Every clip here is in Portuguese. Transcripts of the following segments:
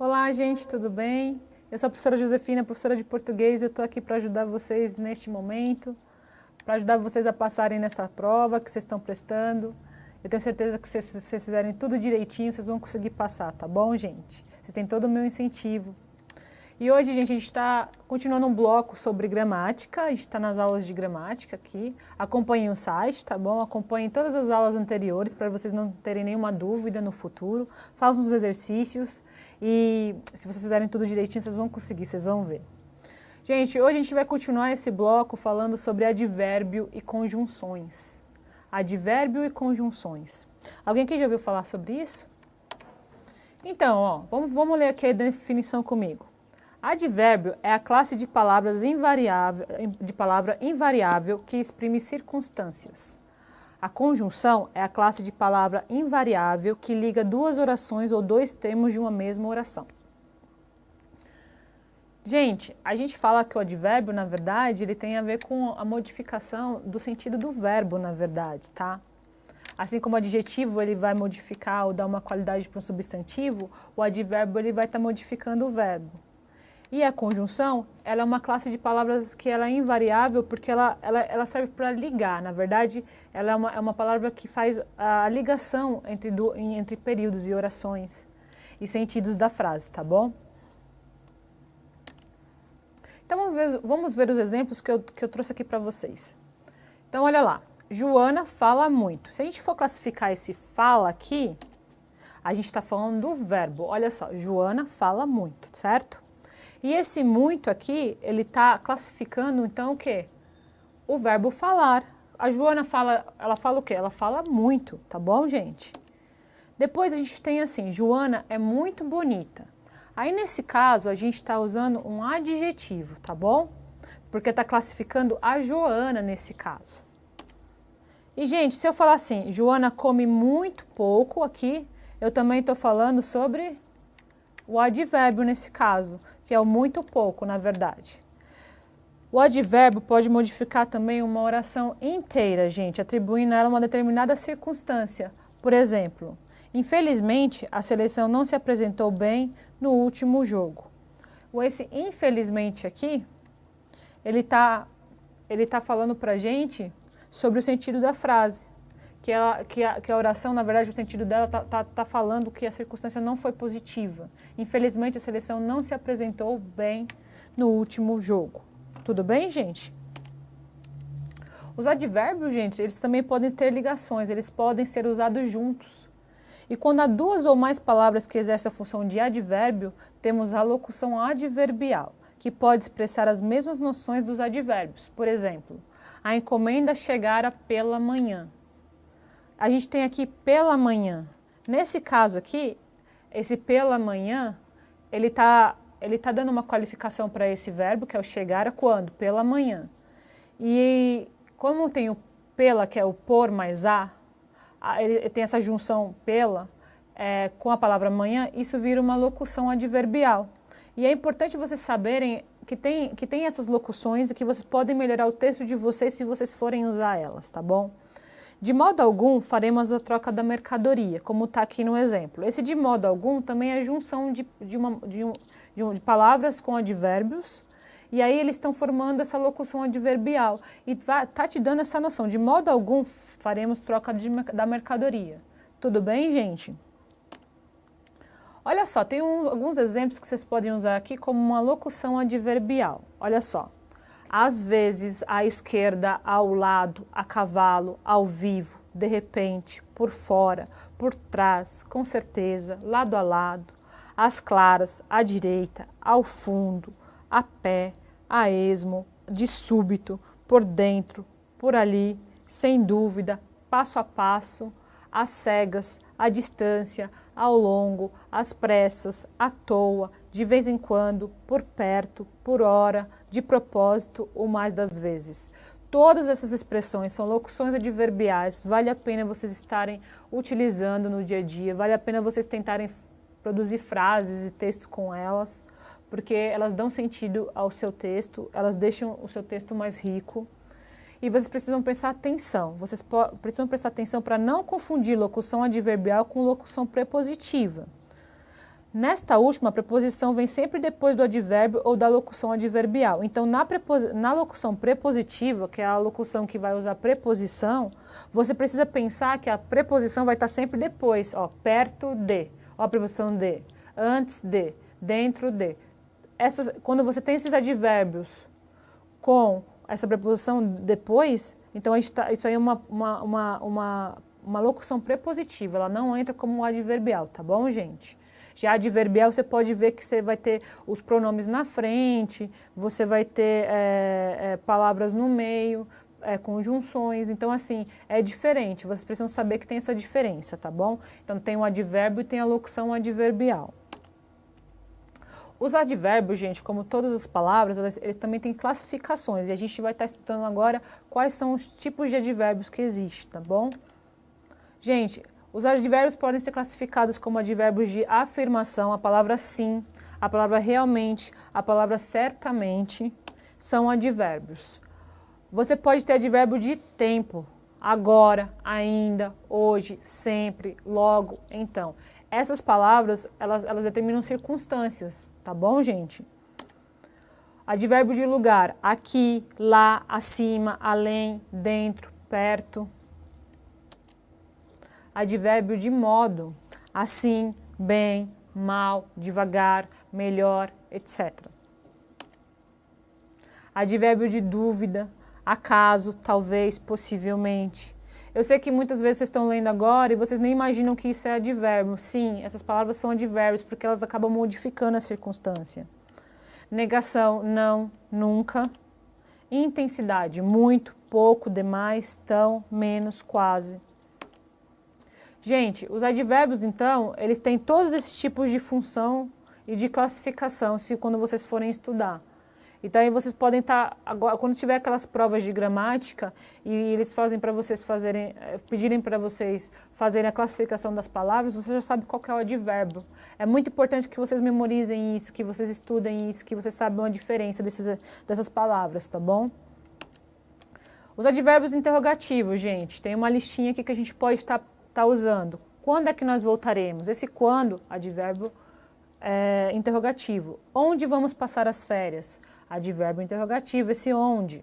Olá, gente, tudo bem? Eu sou a professora Josefina, professora de português, e eu estou aqui para ajudar vocês neste momento, para ajudar vocês a passarem nessa prova que vocês estão prestando. Eu tenho certeza que se vocês fizerem tudo direitinho, vocês vão conseguir passar, tá bom, gente? Vocês têm todo o meu incentivo. E hoje, gente, a gente está continuando um bloco sobre gramática, a gente está nas aulas de gramática aqui. Acompanhem o site, tá bom? Acompanhem todas as aulas anteriores para vocês não terem nenhuma dúvida no futuro. Façam os exercícios e se vocês fizerem tudo direitinho, vocês vão conseguir, vocês vão ver. Gente, hoje a gente vai continuar esse bloco falando sobre advérbio e conjunções. Advérbio e conjunções. Alguém aqui já ouviu falar sobre isso? Então, ó, vamos ler aqui a definição comigo. Advérbio é a classe de palavra invariável que exprime circunstâncias. A conjunção é a classe de palavra invariável que liga duas orações ou dois termos de uma mesma oração. Gente, a gente fala que o advérbio, na verdade, ele tem a ver com a modificação do sentido do verbo, na verdade, tá? Assim como o adjetivo ele vai modificar ou dar uma qualidade para um substantivo, o advérbio ele vai estar modificando o verbo. E a conjunção, ela é uma classe de palavras que ela é invariável porque ela serve para ligar. Na verdade, ela é uma palavra que faz a ligação entre períodos e orações e sentidos da frase, tá bom? Então, vamos ver os exemplos que eu trouxe aqui para vocês. Então, olha lá. Joana fala muito. Se a gente for classificar esse fala aqui, a gente está falando do verbo. Olha só, Joana fala muito, certo? E esse muito aqui, ele está classificando, então, o quê? O verbo falar. A Joana fala, ela fala o quê? Ela fala muito, tá bom, gente? Depois a gente tem assim, Joana é muito bonita. Aí, nesse caso, a gente está usando um adjetivo, tá bom? Porque está classificando a Joana nesse caso. E, gente, se eu falar assim, Joana come muito pouco aqui, eu também estou falando sobre o advérbio nesse caso, que é o muito pouco, na verdade. O advérbio pode modificar também uma oração inteira, gente, atribuindo a ela uma determinada circunstância. Por exemplo, infelizmente, a seleção não se apresentou bem no último jogo. Esse infelizmente aqui, ele tá falando pra gente sobre o sentido da frase. Que a oração, na verdade, o sentido dela tá falando que a circunstância não foi positiva. Infelizmente, a seleção não se apresentou bem no último jogo. Tudo bem, gente? Os advérbios, gente, eles também podem ter ligações, eles podem ser usados juntos. E quando há duas ou mais palavras que exercem a função de advérbio, temos a locução adverbial, que pode expressar as mesmas noções dos advérbios. Por exemplo, a encomenda chegara pela manhã. A gente tem aqui pela manhã. Nesse caso aqui, esse pela manhã, ele tá dando uma qualificação para esse verbo, que é o chegar, quando? Pela manhã. E como tem o pela, que é o por mais ele tem essa junção pela com a palavra manhã, isso vira uma locução adverbial. E é importante vocês saberem que tem essas locuções e que vocês podem melhorar o texto de vocês se vocês forem usar elas, tá bom? De modo algum, faremos a troca da mercadoria, como está aqui no exemplo. Esse de modo algum também é junção de palavras com advérbios, e aí eles estão formando essa locução adverbial. E está te dando essa noção, de modo algum, faremos troca da mercadoria. Tudo bem, gente? Olha só, tem alguns exemplos que vocês podem usar aqui como uma locução adverbial. Olha só. Às vezes, à esquerda, ao lado, a cavalo, ao vivo, de repente, por fora, por trás, com certeza, lado a lado, às claras, à direita, ao fundo, a pé, a esmo, de súbito, por dentro, por ali, sem dúvida, passo a passo, às cegas, à distância, ao longo, às pressas, à toa, de vez em quando, por perto, por hora, de propósito ou mais das vezes. Todas essas expressões são locuções adverbiais, vale a pena vocês estarem utilizando no dia a dia, vale a pena vocês tentarem produzir frases e textos com elas, porque elas dão sentido ao seu texto, elas deixam o seu texto mais rico. E vocês precisam prestar atenção, precisam prestar atenção para não confundir locução adverbial com locução prepositiva. Nesta última, a preposição vem sempre depois do advérbio ou da locução adverbial. Então, na locução prepositiva, que é a locução que vai usar preposição, você precisa pensar que a preposição vai estar sempre depois, ó, perto de, ó, a preposição de, antes de, dentro de. Quando você tem esses advérbios com essa preposição depois, então isso aí é uma locução prepositiva, ela não entra como um adverbial, tá bom, gente? Já adverbial, você pode ver que você vai ter os pronomes na frente, você vai ter palavras no meio, conjunções. Então, assim, é diferente. Vocês precisam saber que tem essa diferença, tá bom? Então, tem o advérbio e tem a locução adverbial. Os advérbios, gente, como todas as palavras, eles também têm classificações. E a gente vai estar estudando agora quais são os tipos de advérbios que existem, tá bom? Gente, os advérbios podem ser classificados como advérbios de afirmação, a palavra sim, a palavra realmente, a palavra certamente, são advérbios. Você pode ter advérbio de tempo, agora, ainda, hoje, sempre, logo, então. Essas palavras, elas determinam circunstâncias, tá bom, gente? Advérbio de lugar, aqui, lá, acima, além, dentro, perto. Advérbio de modo, assim, bem, mal, devagar, melhor, etc. Advérbio de dúvida, acaso, talvez, possivelmente. Eu sei que muitas vezes vocês estão lendo agora e vocês nem imaginam que isso é advérbio. Sim, essas palavras são advérbios porque elas acabam modificando a circunstância. Negação, não, nunca. Intensidade, muito, pouco, demais, tão, menos, quase. Gente, os advérbios, então, eles têm todos esses tipos de função e de classificação, quando vocês forem estudar. Então, aí vocês podem estar, agora, quando tiver aquelas provas de gramática e eles fazem para vocês pedirem para vocês fazerem a classificação das palavras, você já sabe qual que é o advérbio. É muito importante que vocês memorizem isso, que vocês estudem isso, que vocês saibam a diferença dessas palavras, tá bom? Os advérbios interrogativos, gente, tem uma listinha aqui que a gente pode estar usando. Quando é que nós voltaremos? Esse quando, advérbio interrogativo. Onde vamos passar as férias? Advérbio interrogativo, esse onde.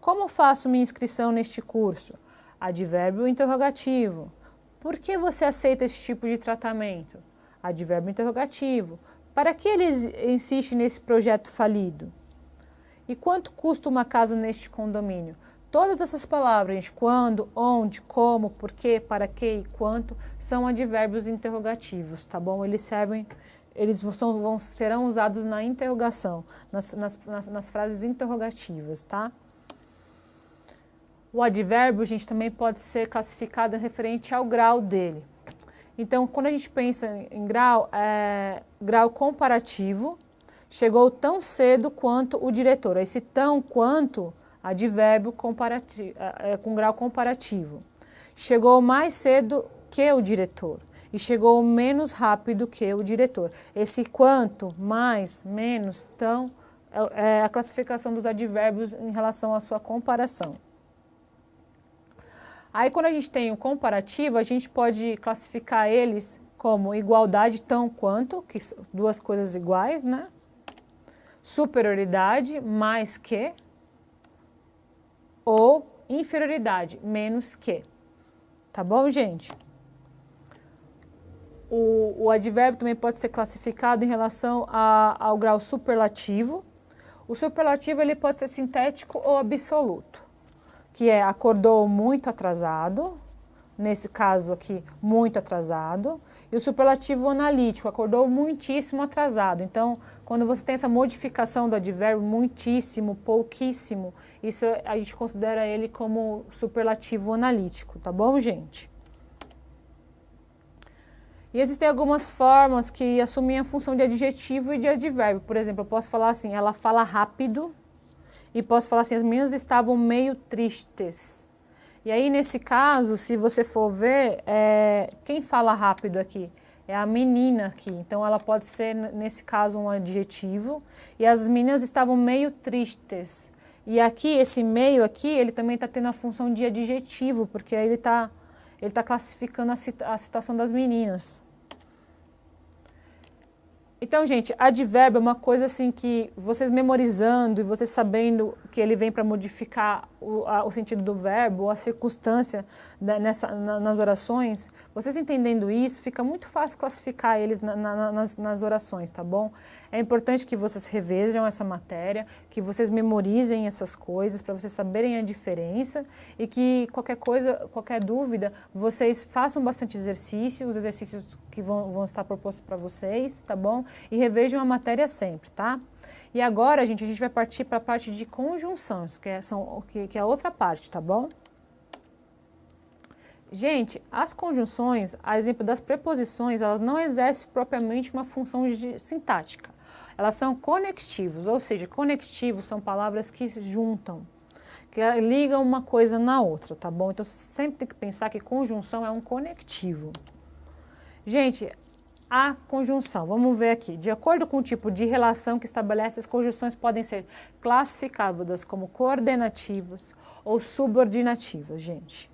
Como faço minha inscrição neste curso? Advérbio interrogativo. Por que você aceita esse tipo de tratamento? Advérbio interrogativo. Para que ele insiste nesse projeto falido? E quanto custa uma casa neste condomínio? Todas essas palavras, gente, quando, onde, como, por quê, para que e quanto, são advérbios interrogativos, tá bom? Serão usados na interrogação, nas frases interrogativas, tá? O advérbio, gente, também pode ser classificado referente ao grau dele. Então, quando a gente pensa em grau, grau comparativo, chegou tão cedo quanto o diretor. Esse tão quanto, advérbio comparativo, com grau comparativo. Chegou mais cedo que o diretor e chegou menos rápido que o diretor. Esse quanto, mais, menos, tão, é a classificação dos advérbios em relação à sua comparação. Aí, quando a gente tem o comparativo, a gente pode classificar eles como igualdade, tão quanto, que são duas coisas iguais, né? Superioridade, mais que, ou inferioridade, menos que. Tá bom, gente? O advérbio também pode ser classificado em relação ao grau superlativo. O superlativo ele pode ser sintético ou absoluto, que é acordou muito atrasado, nesse caso aqui, muito atrasado, e o superlativo analítico, acordou muitíssimo atrasado. Então, quando você tem essa modificação do advérbio, muitíssimo, pouquíssimo, isso a gente considera ele como superlativo analítico, tá bom, gente? E existem algumas formas que assumem a função de adjetivo e de advérbio. Por exemplo, eu posso falar assim, ela fala rápido, e posso falar assim, as meninas estavam meio tristes. E aí, nesse caso, se você for ver, quem fala rápido aqui? É a menina aqui. Então, ela pode ser, nesse caso, um adjetivo. E as meninas estavam meio tristes. E aqui, esse meio aqui, ele também está tendo a função de adjetivo, porque aí ele tá classificando a situação das meninas. Então, gente, advérbio é uma coisa assim que vocês memorizando e vocês sabendo que ele vem para modificar o sentido do verbo ou a circunstância nas orações, vocês entendendo isso, fica muito fácil classificar eles nas orações, tá bom? É importante que vocês revejam essa matéria, que vocês memorizem essas coisas para vocês saberem a diferença e que qualquer coisa, qualquer dúvida, vocês façam bastante exercício, os exercícios que vão estar propostos para vocês, tá bom? E revejam a matéria sempre, tá? E agora, gente, a gente vai partir para a parte de conjunções, que é a outra parte, tá bom? Gente, as conjunções, a exemplo das preposições, elas não exercem propriamente uma função sintática. Elas são conectivos, ou seja, conectivos são palavras que juntam, que ligam uma coisa na outra, tá bom? Então, sempre tem que pensar que conjunção é um conectivo. Gente, a conjunção, vamos ver aqui. De acordo com o tipo de relação que estabelece, as conjunções podem ser classificadas como coordenativas ou subordinativas, gente.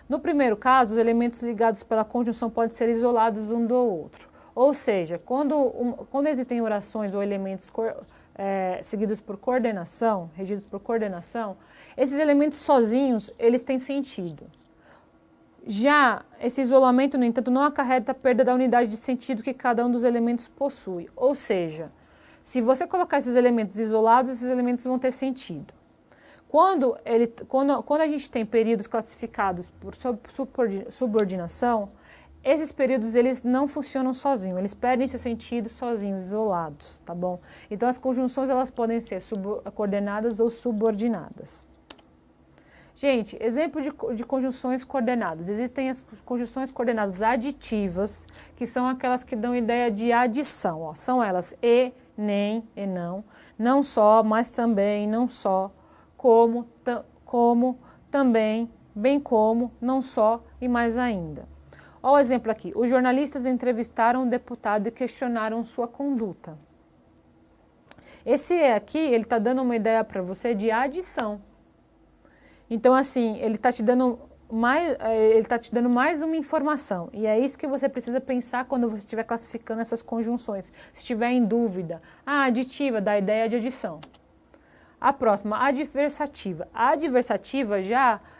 No primeiro caso, os elementos ligados pela conjunção podem ser isolados um do outro. Ou seja, quando existem orações ou elementos seguidos por coordenação, regidos por coordenação, esses elementos sozinhos, eles têm sentido. Já esse isolamento, no entanto, não acarreta a perda da unidade de sentido que cada um dos elementos possui. Ou seja, se você colocar esses elementos isolados, esses elementos vão ter sentido. Quando a gente tem períodos classificados por subordinação, esses períodos eles não funcionam sozinhos, eles perdem seu sentido sozinhos, isolados, tá bom? Então as conjunções elas podem ser coordenadas ou subordinadas. Gente, exemplo de conjunções coordenadas. Existem as conjunções coordenadas aditivas, que são aquelas que dão ideia de adição. Ó. São elas e, nem, e não só, mas também, não só, como, também, bem como, não só e mais ainda. Olha o exemplo aqui. Os jornalistas entrevistaram o deputado e questionaram sua conduta. Esse aqui, ele está dando uma ideia para você de adição. Então, assim, ele está te dando mais uma informação. E é isso que você precisa pensar quando você estiver classificando essas conjunções. Se estiver em dúvida, a aditiva dá a ideia de adição. A próxima, adversativa. A adversativa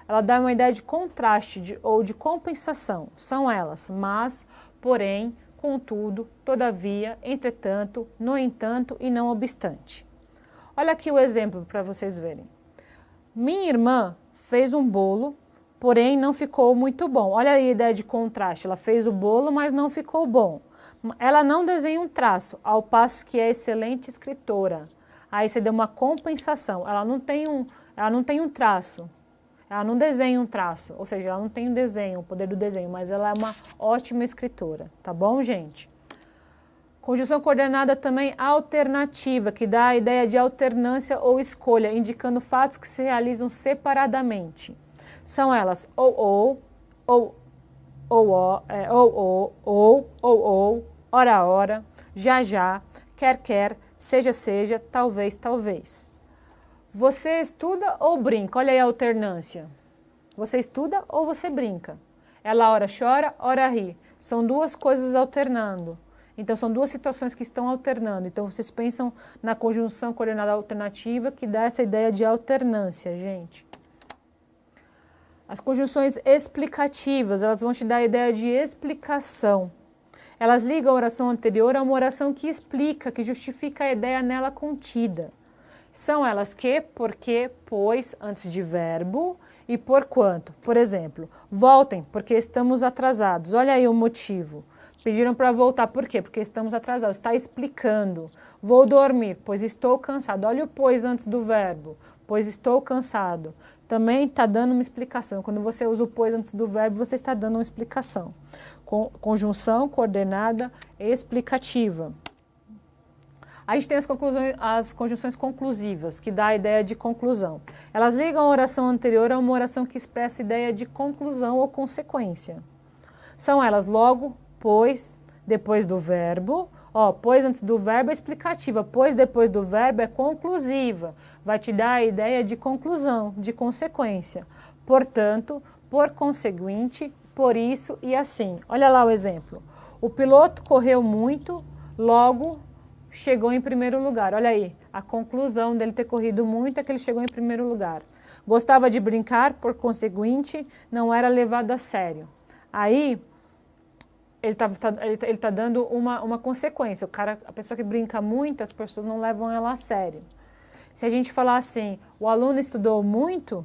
ela dá uma ideia de contraste ou de compensação. São elas, mas, porém, contudo, todavia, entretanto, no entanto e não obstante. Olha aqui o exemplo para vocês verem. Minha irmã fez um bolo, porém não ficou muito bom. Olha aí a ideia de contraste. Ela fez o bolo, mas não ficou bom. Ela não desenha um traço, ao passo que é excelente escritora. Aí você deu uma compensação. Ela não tem um traço. Ela não desenha um traço. Ou seja, ela não tem um desenho, o poder do desenho, mas ela é uma ótima escritora. Tá bom, gente? Conjunção coordenada também alternativa, que dá a ideia de alternância ou escolha, indicando fatos que se realizam separadamente. São elas ou, ora, já, quer, seja, talvez. Você estuda ou brinca? Olha aí a alternância. Você estuda ou você brinca? Ela ora chora, ora ri. São duas coisas alternando. Então, são duas situações que estão alternando. Então, vocês pensam na conjunção coordenada alternativa, que dá essa ideia de alternância, gente. As conjunções explicativas, elas vão te dar a ideia de explicação. Elas ligam a oração anterior a uma oração que explica, que justifica a ideia nela contida. São elas que, porque, pois, antes de verbo e porquanto. Por exemplo, voltem, porque estamos atrasados. Olha aí o motivo. Pediram para voltar, por quê? Porque estamos atrasados, está explicando. Vou dormir, pois estou cansado. Olha o pois antes do verbo, pois estou cansado. Também está dando uma explicação. Quando você usa o pois antes do verbo, você está dando uma explicação. Conjunção coordenada explicativa. A gente tem as conjunções conclusivas, que dá a ideia de conclusão. Elas ligam a oração anterior a uma oração que expressa a ideia de conclusão ou consequência. São elas logo, pois, depois do verbo. Ó, pois antes do verbo é explicativa, pois depois do verbo é conclusiva. Vai te dar a ideia de conclusão, de consequência. Portanto, por conseguinte, por isso e assim. Olha lá o exemplo. O piloto correu muito, logo chegou em primeiro lugar. Olha aí, a conclusão dele ter corrido muito é que ele chegou em primeiro lugar. Gostava de brincar, por conseguinte, não era levado a sério. Aí, ele tá dando uma consequência. A pessoa que brinca muito, as pessoas não levam ela a sério. Se a gente falar assim, o aluno estudou muito,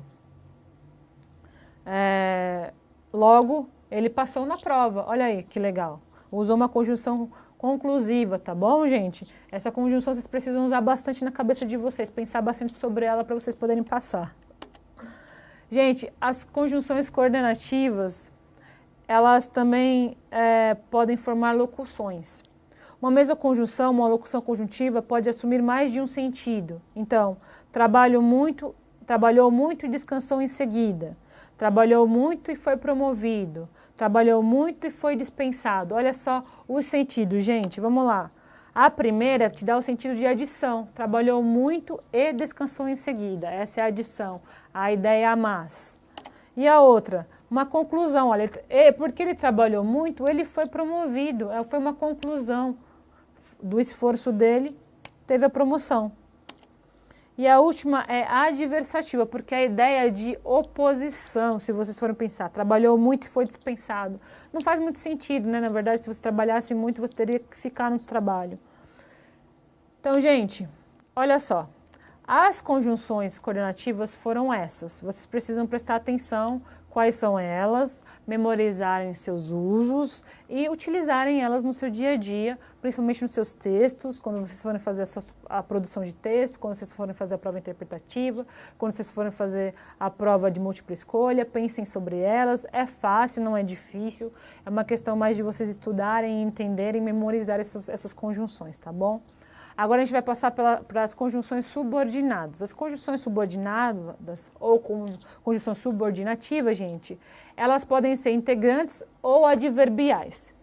logo ele passou na prova. Olha aí, que legal. Usou uma conjunção conclusiva, tá bom, gente? Essa conjunção vocês precisam usar bastante na cabeça de vocês, pensar bastante sobre ela para vocês poderem passar. Gente, as conjunções coordenativas, elas também podem formar locuções. Uma mesma conjunção, uma locução conjuntiva, pode assumir mais de um sentido. Então, trabalhou muito e descansou em seguida. Trabalhou muito e foi promovido. Trabalhou muito e foi dispensado. Olha só os sentidos, gente. Vamos lá. A primeira te dá o sentido de adição. Trabalhou muito e descansou em seguida. Essa é a adição. A ideia a mais. E a outra, uma conclusão. Olha, porque ele trabalhou muito, ele foi promovido. Foi uma conclusão do esforço dele, teve a promoção. E a última é adversativa, porque a ideia é de oposição, se vocês forem pensar. Trabalhou muito e foi dispensado. Não faz muito sentido, né? Na verdade, se você trabalhasse muito, você teria que ficar no trabalho. Então, gente, olha só. As conjunções coordenativas foram essas. Vocês precisam prestar atenção quais são elas, memorizarem seus usos e utilizarem elas no seu dia a dia, principalmente nos seus textos, quando vocês forem fazer a produção de texto, quando vocês forem fazer a prova interpretativa, quando vocês forem fazer a prova de múltipla escolha, pensem sobre elas. É fácil, não é difícil, é uma questão mais de vocês estudarem, entenderem, memorizar essas conjunções, tá bom? Agora a gente vai passar para as conjunções subordinadas. As conjunções subordinadas ou conjunções subordinativas, gente, elas podem ser integrantes ou adverbiais.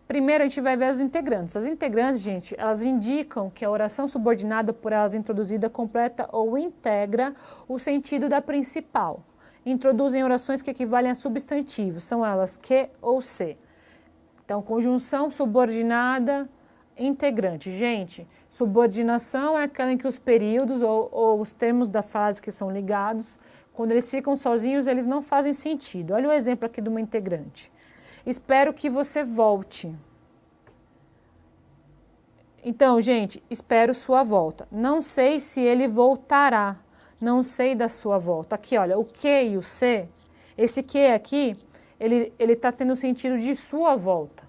Primeiro a gente vai ver as integrantes. As integrantes, gente, elas indicam que a oração subordinada por elas introduzida completa ou integra o sentido da principal. Introduzem orações que equivalem a substantivos, são elas que ou se. Então, conjunção subordinada integrante. Gente, subordinação é aquela em que os períodos ou os termos da frase que são ligados, quando eles ficam sozinhos, eles não fazem sentido. Olha o exemplo aqui de uma integrante. Espero que você volte. Então, gente, espero sua volta. Não sei se ele voltará. Não sei da sua volta. Aqui, olha, o que e o se, esse que aqui, ele está tendo o sentido de sua volta.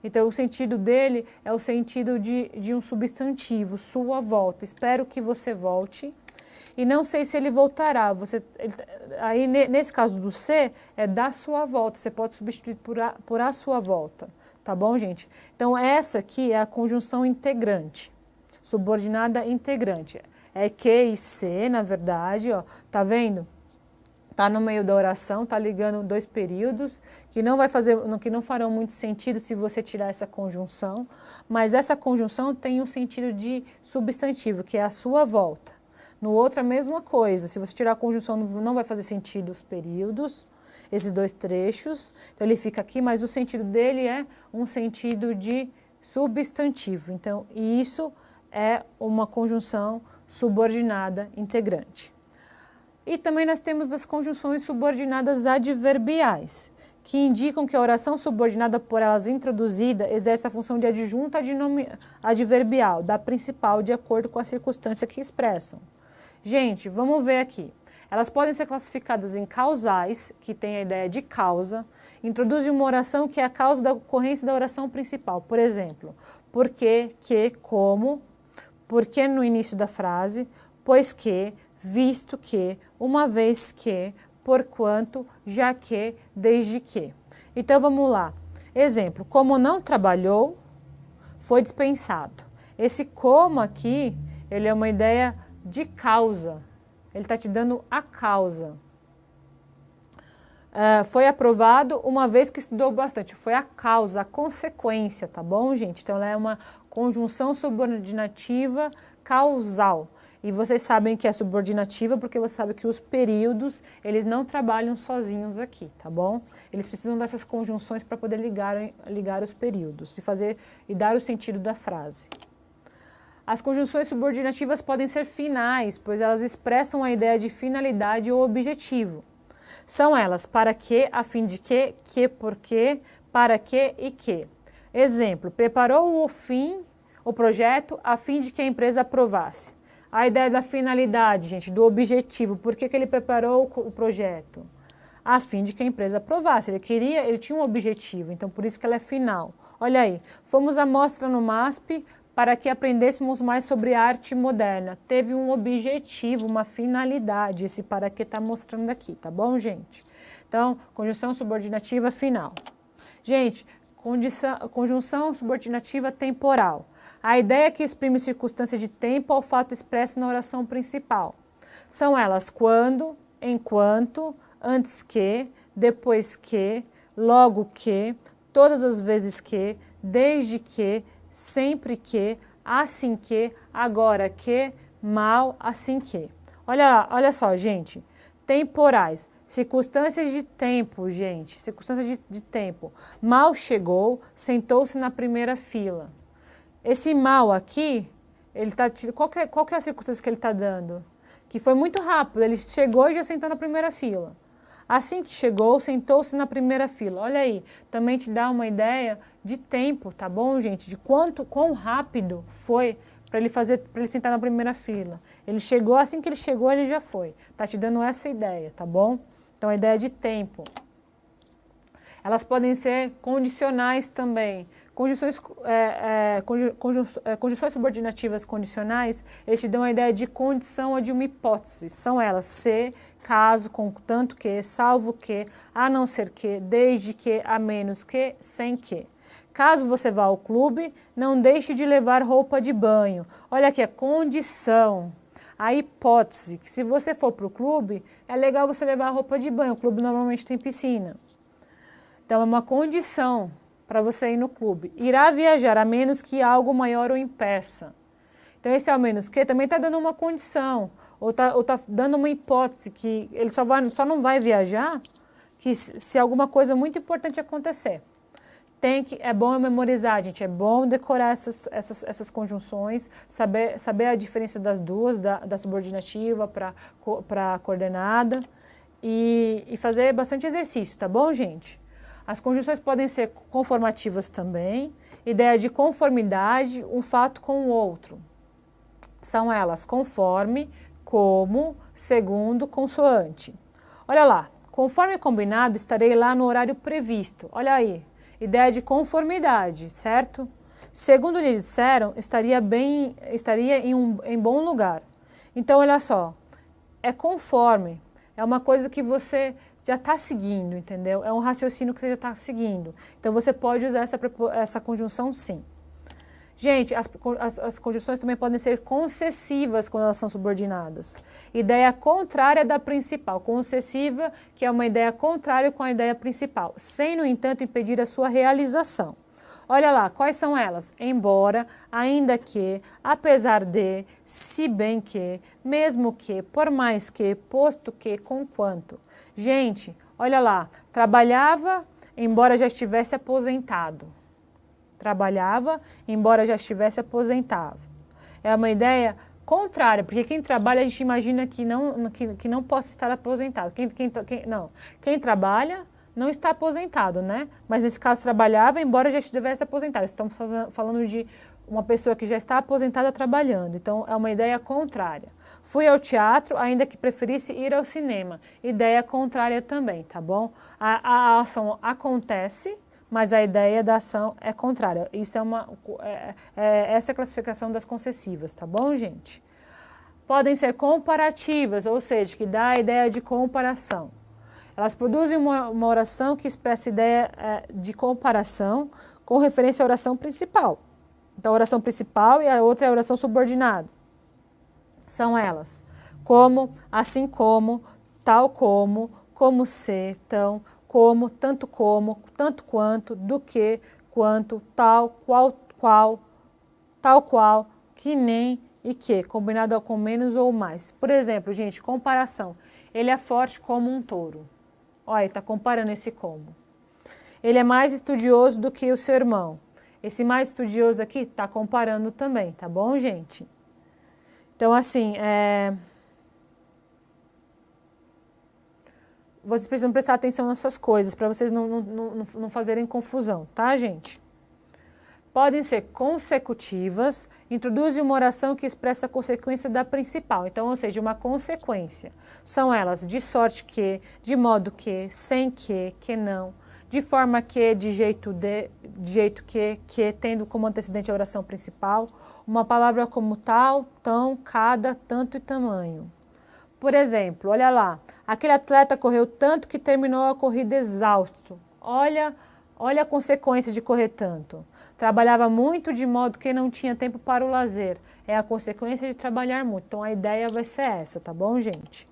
Então, o sentido dele é o sentido de um substantivo, sua volta. Espero que você volte. E não sei se ele voltará. Aí, nesse caso do se, é da sua volta. Você pode substituir por a sua volta. Tá bom, gente? Então, essa aqui é a conjunção integrante. Subordinada integrante. É que e se, na verdade, ó. Tá vendo? Está no meio da oração, está ligando dois períodos, que não farão muito sentido se você tirar essa conjunção, mas essa conjunção tem um sentido de substantivo, que é a sua volta. No outro, a mesma coisa, se você tirar a conjunção, não vai fazer sentido os períodos, esses dois trechos, então ele fica aqui, mas o sentido dele é um sentido de substantivo. Então, isso é uma conjunção subordinada integrante. E também nós temos as conjunções subordinadas adverbiais, que indicam que a oração subordinada por elas introduzida exerce a função de adjunta adverbial, da principal, de acordo com a circunstância que expressam. Gente, vamos ver aqui. Elas podem ser classificadas em causais, que tem a ideia de causa, introduzem uma oração que é a causa da ocorrência da oração principal. Por exemplo, porque, que, como, porque no início da frase, pois que, visto que, uma vez que, porquanto, já que, desde que. Então, vamos lá. Exemplo, como não trabalhou, foi dispensado. Esse como aqui, ele é uma ideia de causa. Ele está te dando a causa. Foi aprovado uma vez que estudou bastante. Foi a causa, a consequência, tá bom, gente? Então, ela é uma conjunção subordinativa causal. E vocês sabem que é subordinativa porque você sabe que os períodos, eles não trabalham sozinhos aqui, tá bom? Eles precisam dessas conjunções para poder ligar os períodos e dar o sentido da frase. As conjunções subordinativas podem ser finais, pois elas expressam a ideia de finalidade ou objetivo. São elas para que, a fim de que, porque, para que e que. Exemplo, preparou o projeto a fim de que a empresa aprovasse. A ideia da finalidade, gente, do objetivo, por que ele preparou o projeto? A fim de que a empresa aprovasse. Ele tinha um objetivo, então por isso que ela é final. Olha aí, fomos à mostra no MASP para que aprendêssemos mais sobre arte moderna. Teve um objetivo, uma finalidade, esse para que está mostrando aqui, tá bom, gente? Então, conjunção subordinativa final. Gente, conjunção subordinativa temporal. A ideia é que exprime circunstância de tempo ao fato expresso na oração principal. São elas quando, enquanto, antes que, depois que, logo que, todas as vezes que, desde que, sempre que, assim que, agora que, mal, assim que. Olha só, gente. Temporais. Circunstâncias de tempo, gente. Circunstâncias de tempo. Mal chegou, sentou-se na primeira fila. Esse mal aqui, qual que é a circunstância que ele está dando? Que foi muito rápido. Ele chegou e já sentou na primeira fila. Assim que chegou, sentou-se na primeira fila. Olha aí, também te dá uma ideia de tempo, tá bom, gente? De quão rápido foi para ele sentar na primeira fila. Ele chegou, assim que ele chegou, ele já foi. Tá te dando essa ideia, tá bom? Então, a ideia de tempo. Elas podem ser condicionais também. Conjunções subordinativas condicionais, eles te dão a ideia de condição ou de uma hipótese. São elas se, caso, contanto que, salvo que, a não ser que, desde que, a menos que, sem que. Caso você vá ao clube, não deixe de levar roupa de banho. Olha aqui, a condição, a hipótese, que se você for para o clube, é legal você levar roupa de banho. O clube normalmente tem piscina. Então, é uma condição para você ir no clube. Irá viajar, a menos que algo maior o impeça. Então, esse ao menos que também está dando uma condição, ou tá dando uma hipótese que ele só não vai viajar que se alguma coisa muito importante acontecer. É bom memorizar, gente, é bom decorar essas conjunções, saber a diferença das duas, da subordinativa para a coordenada e fazer bastante exercício, tá bom, gente? As conjunções podem ser conformativas também, ideia de conformidade, um fato com o outro. São elas conforme, como, segundo, consoante. Olha lá, conforme combinado, estarei lá no horário previsto. Olha aí, ideia de conformidade, certo? Segundo lhe disseram, estaria em bom lugar. Então, olha só, é conforme, é uma coisa que você já está seguindo, entendeu? É um raciocínio que você já está seguindo. Então, você pode usar essa conjunção sim. Gente, as conjunções também podem ser concessivas quando elas são subordinadas. Ideia contrária da principal. Concessiva, que é uma ideia contrária com a ideia principal, sem, no entanto, impedir a sua realização. Olha lá, quais são elas? Embora, ainda que, apesar de, se bem que, mesmo que, por mais que, posto que, conquanto. Gente, olha lá, trabalhava, embora já estivesse aposentado. Trabalhava, embora já estivesse aposentado. É uma ideia contrária, porque quem trabalha a gente imagina que não possa estar aposentado. Quem trabalha não está aposentado, né? Mas nesse caso trabalhava, embora já estivesse aposentado. Estamos falando de uma pessoa que já está aposentada trabalhando. Então, é uma ideia contrária. Fui ao teatro, ainda que preferisse ir ao cinema. Ideia contrária também, tá bom? A ação acontece, mas a ideia da ação é contrária. Isso essa é a classificação das concessivas, tá bom, gente? Podem ser comparativas, ou seja, que dá a ideia de comparação. Elas produzem uma oração que expressa a ideia de comparação com referência à oração principal. Então, a oração principal e a outra é a oração subordinada. São elas: como, assim como, tal como se, tão, como, tanto quanto, do que, quanto, tal, qual, tal qual, que nem e que, combinado com menos ou mais. Por exemplo, gente, comparação. Ele é forte como um touro. Olha, está comparando esse como. Ele é mais estudioso do que o seu irmão. Esse mais estudioso aqui está comparando também, tá bom, gente? Então, assim, vocês precisam prestar atenção nessas coisas, para vocês não fazerem confusão, tá, gente? Podem ser consecutivas, introduzem uma oração que expressa a consequência da principal. Então, ou seja, uma consequência. São elas de sorte que, de modo que, sem que não, de forma que, de jeito que, tendo como antecedente a oração principal, uma palavra como tal, tão, cada, tanto e tamanho. Por exemplo, olha lá, aquele atleta correu tanto que terminou a corrida exausto. Olha a consequência de correr tanto. Trabalhava muito de modo que não tinha tempo para o lazer. É a consequência de trabalhar muito. Então, a ideia vai ser essa, tá bom, gente?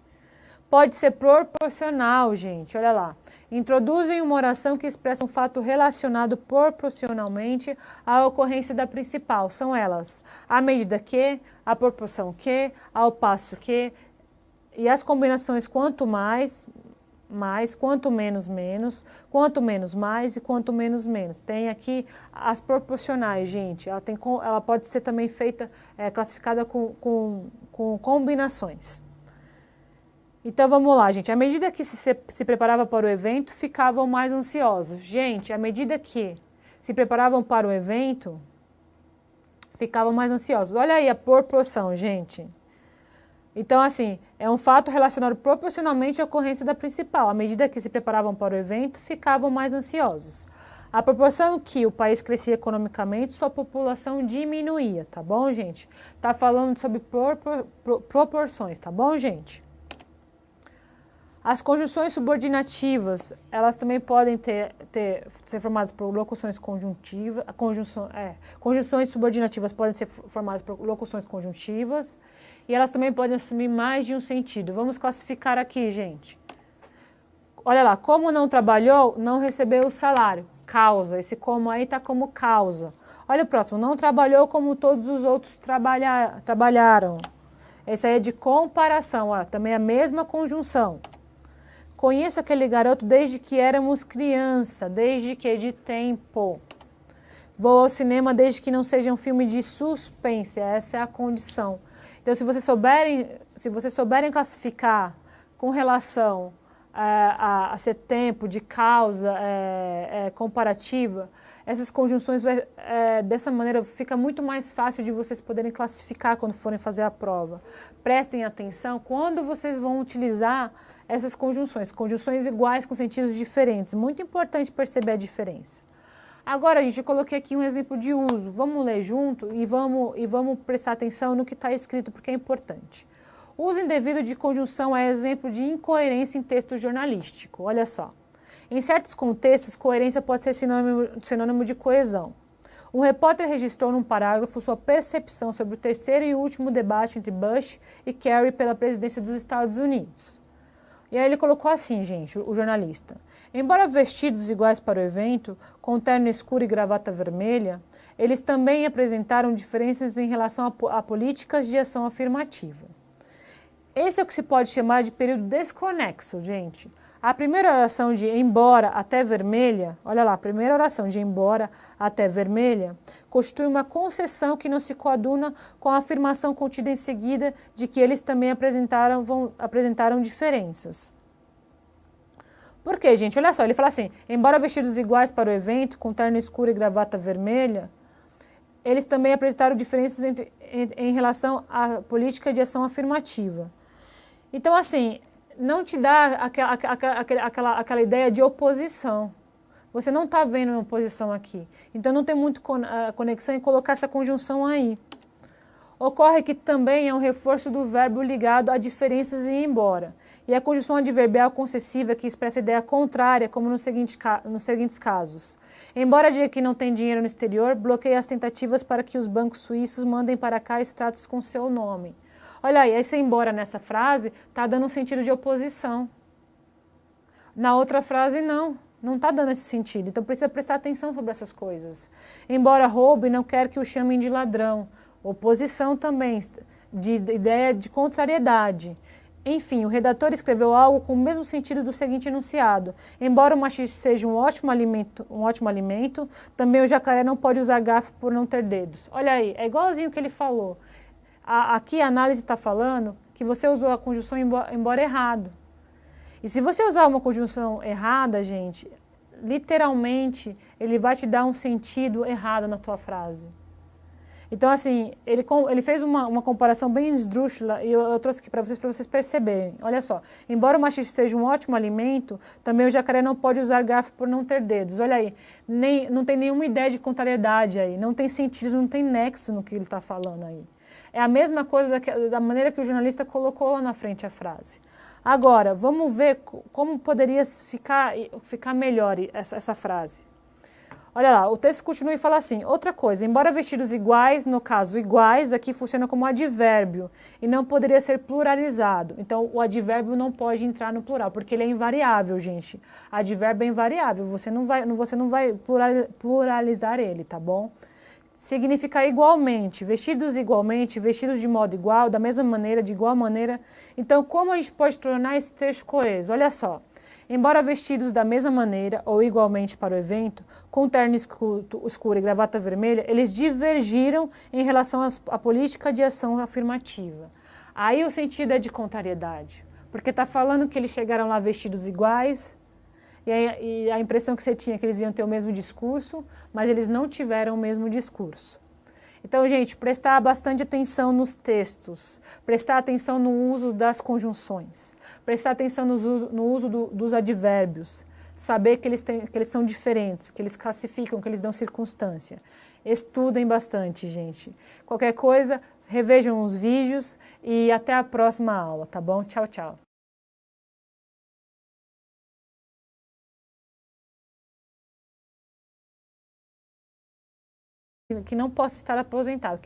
Pode ser proporcional, gente. Olha lá. Introduzem uma oração que expressa um fato relacionado proporcionalmente à ocorrência da principal. São elas: à medida que, à proporção que, ao passo que, e as combinações quanto mais, quanto menos, menos, quanto menos, mais e quanto menos, menos. Tem aqui as proporcionais, gente. Ela pode ser também feita, classificada com combinações. Então, vamos lá, gente. À medida que se preparava para o evento, ficavam mais ansiosos. Gente, à medida que se preparavam para o evento, ficavam mais ansiosos. Olha aí a proporção, gente. Então, assim, é um fato relacionado proporcionalmente à ocorrência da principal. À medida que se preparavam para o evento, ficavam mais ansiosos. A proporção que o país crescia economicamente, sua população diminuía, tá bom, gente? Tá falando sobre proporções, tá bom, gente? As conjunções subordinativas, elas também podem ser formadas por locuções conjuntivas. Conjunções subordinativas podem ser formadas por locuções conjuntivas. E elas também podem assumir mais de um sentido. Vamos classificar aqui, gente. Olha lá, como não trabalhou, não recebeu o salário. Causa, esse como aí está como causa. Olha o próximo, não trabalhou como todos os outros trabalharam. Esse aí é de comparação, ó, também a mesma conjunção. Conheço aquele garoto desde que éramos criança, desde que de tempo. Vou ao cinema desde que não seja um filme de suspense, essa é a condição. Então, se vocês souberem classificar com relação a ser tempo, de causa, comparativa, essas conjunções, dessa maneira, fica muito mais fácil de vocês poderem classificar quando forem fazer a prova. Prestem atenção quando vocês vão utilizar essas conjunções iguais com sentidos diferentes. Muito importante perceber a diferença. Agora, gente, eu coloquei aqui um exemplo de uso. Vamos ler junto e vamos prestar atenção no que está escrito, porque é importante. O uso indevido de conjunção é exemplo de incoerência em texto jornalístico. Olha só. Em certos contextos, coerência pode ser sinônimo de coesão. Um repórter registrou num parágrafo sua percepção sobre o terceiro e último debate entre Bush e Kerry pela presidência dos Estados Unidos. E aí ele colocou assim, gente, o jornalista. Embora vestidos iguais para o evento, com terno escuro e gravata vermelha, eles também apresentaram diferenças em relação a políticas de ação afirmativa. Esse é o que se pode chamar de período desconexo, gente. A primeira oração de embora até vermelha, olha lá, a primeira oração de embora até vermelha, constitui uma concessão que não se coaduna com a afirmação contida em seguida de que eles também apresentaram diferenças. Por quê, gente? Olha só, ele fala assim, embora vestidos iguais para o evento, com terno escuro e gravata vermelha, eles também apresentaram diferenças em relação à política de ação afirmativa. Então, assim, não te dá aquela ideia de oposição. Você não está vendo uma oposição aqui. Então, não tem muito conexão em colocar essa conjunção aí. Ocorre que também é um reforço do verbo ligado a diferenças e ir embora. E a conjunção adverbial concessiva que expressa a ideia contrária, como nos seguintes casos. Embora diga que não tem dinheiro no exterior, bloqueia as tentativas para que os bancos suíços mandem para cá extratos com seu nome. Olha aí, esse embora nessa frase está dando um sentido de oposição. Na outra frase, não está dando esse sentido. Então, precisa prestar atenção sobre essas coisas. Embora roube, não quer que o chamem de ladrão. Oposição também, de ideia de contrariedade. Enfim, o redator escreveu algo com o mesmo sentido do seguinte enunciado. Embora o maxixe seja um ótimo alimento, também o jacaré não pode usar garfo por não ter dedos. Olha aí, é igualzinho o que ele falou. Aqui a análise está falando que você usou a conjunção embora errado. E se você usar uma conjunção errada, gente, literalmente ele vai te dar um sentido errado na tua frase. Então, assim, ele fez uma comparação bem esdrúxula e eu trouxe aqui para vocês perceberem. Olha só, embora o maxixe seja um ótimo alimento, também o jacaré não pode usar garfo por não ter dedos. Olha aí, não tem nenhuma ideia de contrariedade aí, não tem sentido, não tem nexo no que ele está falando aí. É a mesma coisa da maneira que o jornalista colocou lá na frente a frase. Agora, vamos ver como poderia ficar melhor essa frase. Olha lá, o texto continua e fala assim, outra coisa, embora vestidos iguais, no caso iguais, aqui funciona como advérbio e não poderia ser pluralizado. Então, o advérbio não pode entrar no plural, porque ele é invariável, gente. Advérbio é invariável, você não vai pluralizar ele, tá bom? Significa igualmente, vestidos de modo igual, da mesma maneira, de igual maneira. Então, como a gente pode tornar esse texto coeso? Olha só. Embora vestidos da mesma maneira ou igualmente para o evento, com terno escuro e gravata vermelha, eles divergiram em relação à política de ação afirmativa. Aí o sentido é de contrariedade, porque está falando que eles chegaram lá vestidos iguais e a impressão que você tinha é que eles iam ter o mesmo discurso, mas eles não tiveram o mesmo discurso. Então, gente, prestar bastante atenção nos textos, prestar atenção no uso das conjunções, prestar atenção no uso dos advérbios, saber que eles são diferentes, que eles classificam, que eles dão circunstância. Estudem bastante, gente. Qualquer coisa, revejam os vídeos e até a próxima aula, tá bom? Tchau, tchau. Que não possa estar aposentado.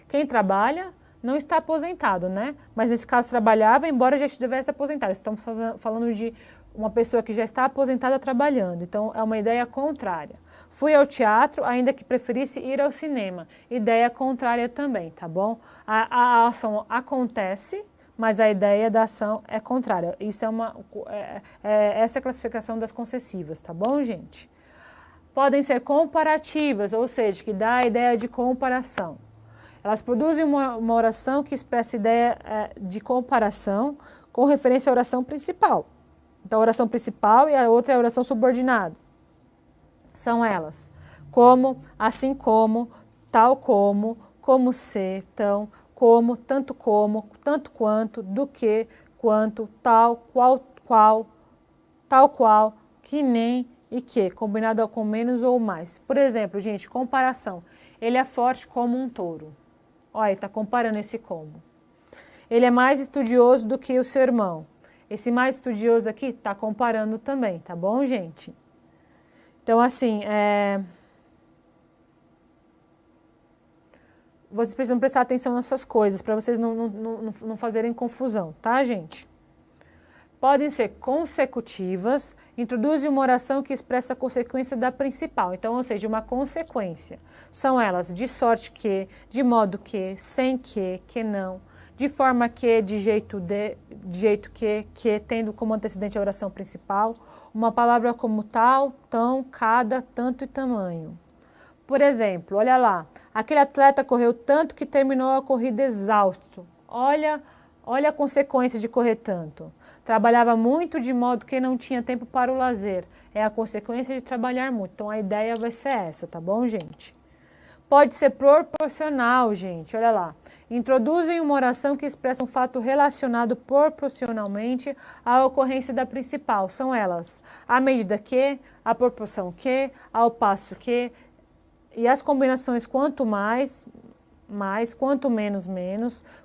Quem trabalha não está aposentado, né? Mas nesse caso trabalhava, embora já estivesse aposentado. Estamos falando de uma pessoa que já está aposentada trabalhando. Então, é uma ideia contrária. Fui ao teatro, ainda que preferisse ir ao cinema. Ideia contrária também, tá bom? A ação acontece, mas a ideia da ação é contrária. Isso essa é a classificação das concessivas, tá bom, gente? Podem ser comparativas, ou seja, que dá a ideia de comparação. Elas produzem uma oração que expressa a ideia de comparação com referência à oração principal. Então, a oração principal e a outra é a oração subordinada. São elas: como, assim como, tal como se, tão, como, tanto quanto, do que, quanto, tal, qual, tal qual, que nem e que, combinado com menos ou mais. Por exemplo, gente, comparação. Ele é forte como um touro. Olha, está comparando esse como. Ele é mais estudioso do que o seu irmão. Esse mais estudioso aqui está comparando também, tá bom, gente? Então, assim, vocês precisam prestar atenção nessas coisas, para vocês não fazerem confusão, tá, gente? Podem ser consecutivas, introduzem uma oração que expressa a consequência da principal. Então, ou seja, uma consequência. São elas de sorte que, de modo que, sem que não, de forma que, de jeito que, tendo como antecedente a oração principal, uma palavra como tal, tão, cada, tanto e tamanho. Por exemplo, olha lá, aquele atleta correu tanto que terminou a corrida exausto. Olha a consequência de correr tanto. Trabalhava muito de modo que não tinha tempo para o lazer. É a consequência de trabalhar muito. Então, a ideia vai ser essa, tá bom, gente? Pode ser proporcional, gente. Olha lá. Introduzem uma oração que expressa um fato relacionado proporcionalmente à ocorrência da principal. São elas: à medida que, à proporção que, ao passo que, e as combinações quanto mais, quanto menos,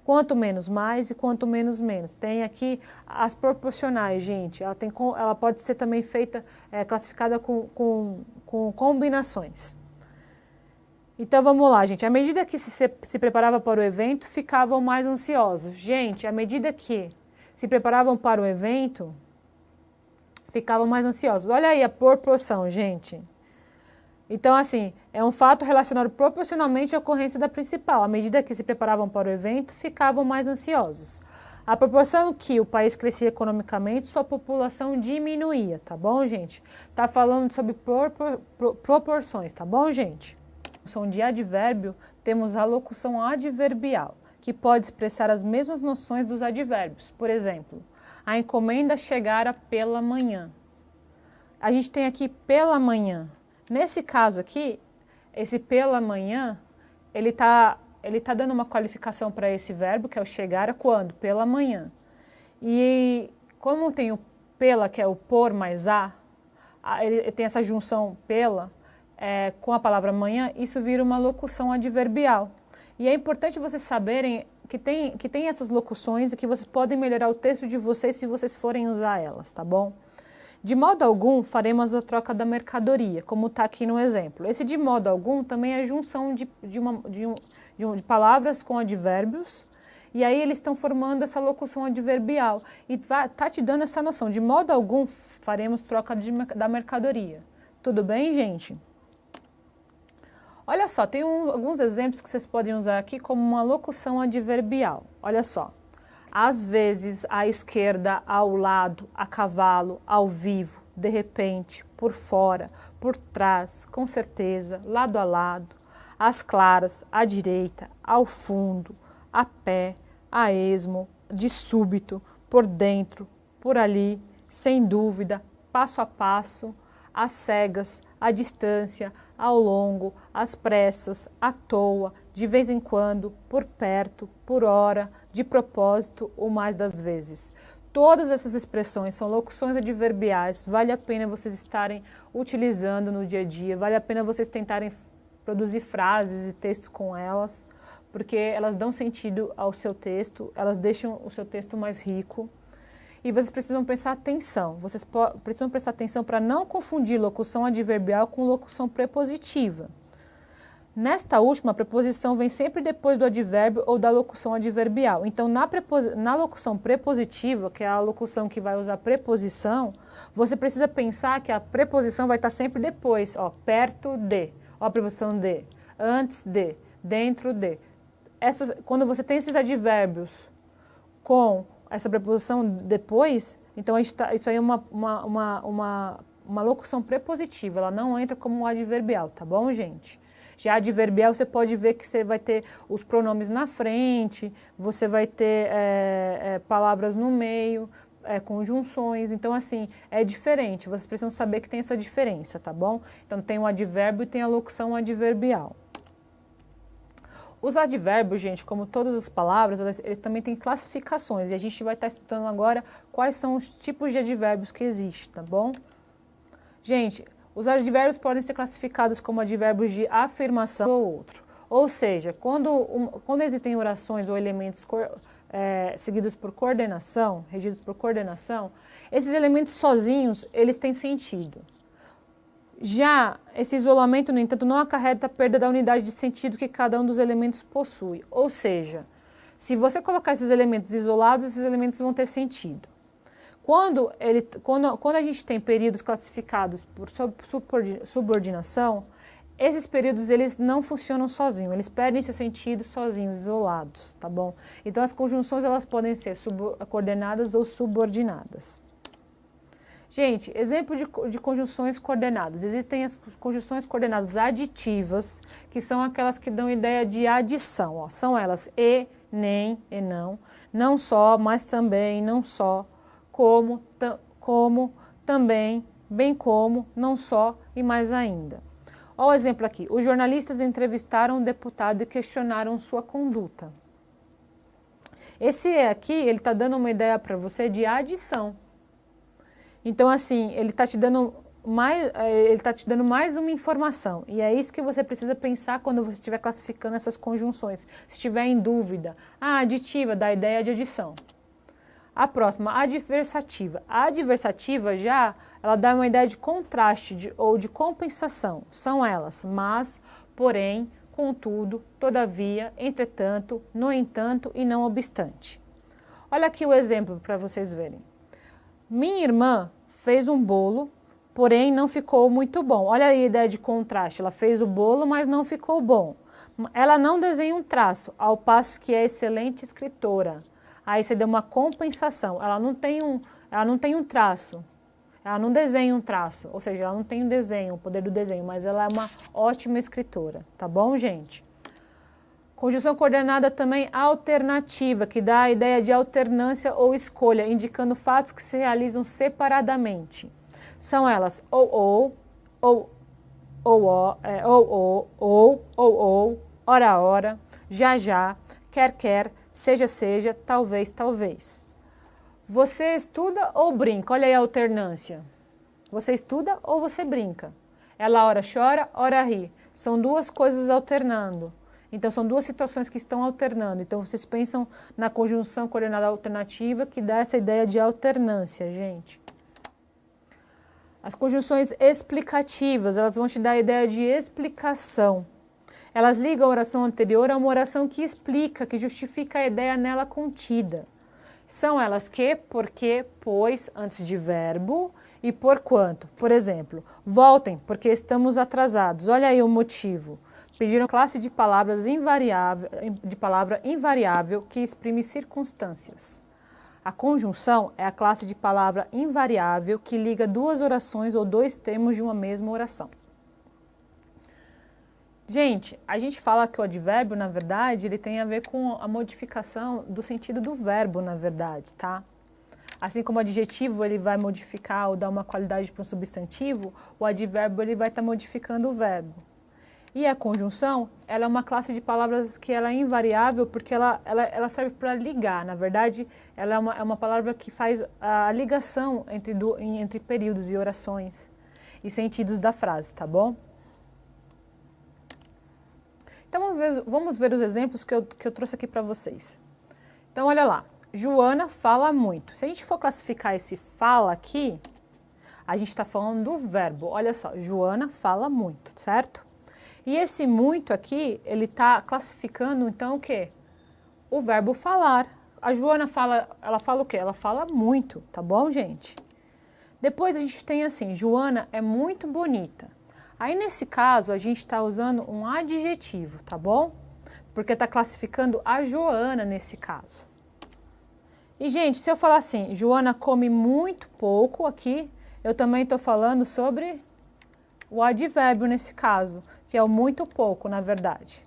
quanto menos mais e quanto menos, menos. Tem aqui as proporcionais, gente. Ela pode ser também feita, classificada com combinações. Então, vamos lá, gente. À medida que se preparava para o evento, ficavam mais ansiosos. Gente, à medida que se preparavam para o evento, ficavam mais ansiosos. Olha aí a proporção, gente. Então, assim, é um fato relacionado proporcionalmente à ocorrência da principal. À medida que se preparavam para o evento, ficavam mais ansiosos. A proporção que o país crescia economicamente, sua população diminuía, tá bom, gente? Tá falando sobre proporções, tá bom, gente? Locução de advérbio, temos a locução adverbial, que pode expressar as mesmas noções dos advérbios. Por exemplo, a encomenda chegara pela manhã. A gente tem aqui pela manhã. Nesse caso aqui, esse pela manhã, ele tá dando uma qualificação para esse verbo, que é o chegar, quando? Pela manhã. E como tem o pela, que é o por mais ele tem essa junção pela, com a palavra manhã, isso vira uma locução adverbial. E é importante vocês saberem que tem essas locuções e que vocês podem melhorar o texto de vocês se vocês forem usar elas, tá bom? De modo algum, faremos a troca da mercadoria, como está aqui no exemplo. Esse de modo algum também é junção de palavras com advérbios, e aí eles estão formando essa locução adverbial. E tá te dando essa noção, de modo algum, faremos troca da mercadoria. Tudo bem, gente? Olha só, tem alguns exemplos que vocês podem usar aqui como uma locução adverbial. Olha só. Às vezes, à esquerda, ao lado, a cavalo, ao vivo, de repente, por fora, por trás, com certeza, lado a lado, às claras, à direita, ao fundo, a pé, a esmo, de súbito, por dentro, por ali, sem dúvida, passo a passo, às cegas, à distância, ao longo, às pressas, à toa, de vez em quando, por perto, por hora, de propósito ou mais das vezes. Todas essas expressões são locuções adverbiais, vale a pena vocês estarem utilizando no dia a dia, vale a pena vocês tentarem produzir frases e textos com elas, porque elas dão sentido ao seu texto, elas deixam o seu texto mais rico. E vocês precisam prestar atenção, precisam prestar atenção para não confundir locução adverbial com locução prepositiva. Nesta última, a preposição vem sempre depois do advérbio ou da locução adverbial. Então, na locução prepositiva, que é a locução que vai usar preposição, você precisa pensar que a preposição vai estar sempre depois, ó, perto de, ó, a preposição de, antes de, dentro de. Quando você tem esses advérbios com essa preposição depois, então isso aí é uma locução prepositiva, ela não entra como um adverbial, tá bom, gente? Já adverbial você pode ver que você vai ter os pronomes na frente, você vai ter palavras no meio, conjunções, então assim, é diferente, vocês precisam saber que tem essa diferença, tá bom? Então tem o advérbio e tem a locução adverbial. Os advérbios, gente, como todas as palavras, eles também têm classificações e a gente vai estar estudando agora quais são os tipos de advérbios que existem, tá bom? Gente, os advérbios podem ser classificados como advérbios de afirmação ou outro. Ou seja, quando existem orações ou elementos seguidos por coordenação, regidos por coordenação, esses elementos sozinhos, eles têm sentido. Já esse isolamento, no entanto, não acarreta a perda da unidade de sentido que cada um dos elementos possui. Ou seja, se você colocar esses elementos isolados, esses elementos vão ter sentido. Quando a gente tem períodos classificados por subordinação, esses períodos eles não funcionam sozinhos, eles perdem seu sentido sozinhos, isolados, tá bom? Então as conjunções elas podem ser coordenadas ou subordinadas. Gente, exemplo de conjunções coordenadas. Existem as conjunções coordenadas aditivas, que são aquelas que dão ideia de adição. Ó. São elas e, nem, e não só, mas também, não só, como, também, bem como, não só e mais ainda. Olha o exemplo aqui. Os jornalistas entrevistaram um deputado e questionaram sua conduta. Esse aqui, ele está dando uma ideia para você de adição. Então, assim, ele está te dando mais uma informação. E é isso que você precisa pensar quando você estiver classificando essas conjunções. Se estiver em dúvida, a aditiva dá a ideia de adição. A próxima, adversativa. A adversativa ela dá uma ideia de contraste ou de compensação. São elas, mas, porém, contudo, todavia, entretanto, no entanto e não obstante. Olha aqui o exemplo para vocês verem. Minha irmã fez um bolo, porém não ficou muito bom. Olha aí a ideia de contraste. Ela fez o bolo, mas não ficou bom. Ela não desenha um traço, ao passo que é excelente escritora. Aí você deu uma compensação. Ela não tem um traço. Ela não desenha um traço. Ou seja, ela não tem um desenho, o poder do desenho, mas ela é uma ótima escritora. Tá bom, gente? Conjunção coordenada também alternativa, que dá a ideia de alternância ou escolha, indicando fatos que se realizam separadamente. São elas ou, ora, já, quer, seja, talvez. Você estuda ou brinca? Olha aí a alternância. Você estuda ou você brinca? Ela ora chora, ora ri. São duas coisas alternando. Então, são duas situações que estão alternando. Então, vocês pensam na conjunção coordenada alternativa, que dá essa ideia de alternância, gente. As conjunções explicativas, elas vão te dar a ideia de explicação. Elas ligam a oração anterior a uma oração que explica, que justifica a ideia nela contida. São elas que, porque, pois, antes de verbo, e porquanto. Por exemplo, voltem, porque estamos atrasados. Olha aí o motivo. Pediram classe de palavras de palavra invariável que exprime circunstâncias. A conjunção é a classe de palavra invariável que liga duas orações ou dois termos de uma mesma oração. Gente, a gente fala que o advérbio, na verdade, ele tem a ver com a modificação do sentido do verbo, na verdade, tá? Assim como o adjetivo ele vai modificar ou dar uma qualidade para um substantivo, o advérbio ele vai estar modificando o verbo. E a conjunção, ela é uma classe de palavras que ela é invariável porque ela serve para ligar. Na verdade, ela é uma palavra que faz a ligação entre períodos e orações e sentidos da frase, tá bom? Então, vamos ver os exemplos que eu trouxe aqui para vocês. Então, olha lá. Joana fala muito. Se a gente for classificar esse fala aqui, a gente está falando do verbo. Olha só, Joana fala muito, certo? E esse muito aqui, ele está classificando, então, o quê? O verbo falar. A Joana fala, ela fala o quê? Ela fala muito, tá bom, gente? Depois a gente tem assim, Joana é muito bonita. Aí, nesse caso, a gente está usando um adjetivo, tá bom? Porque está classificando a Joana nesse caso. E, gente, se eu falar assim, Joana come muito pouco aqui, eu também estou falando sobre o advérbio nesse caso, que é o muito pouco, na verdade.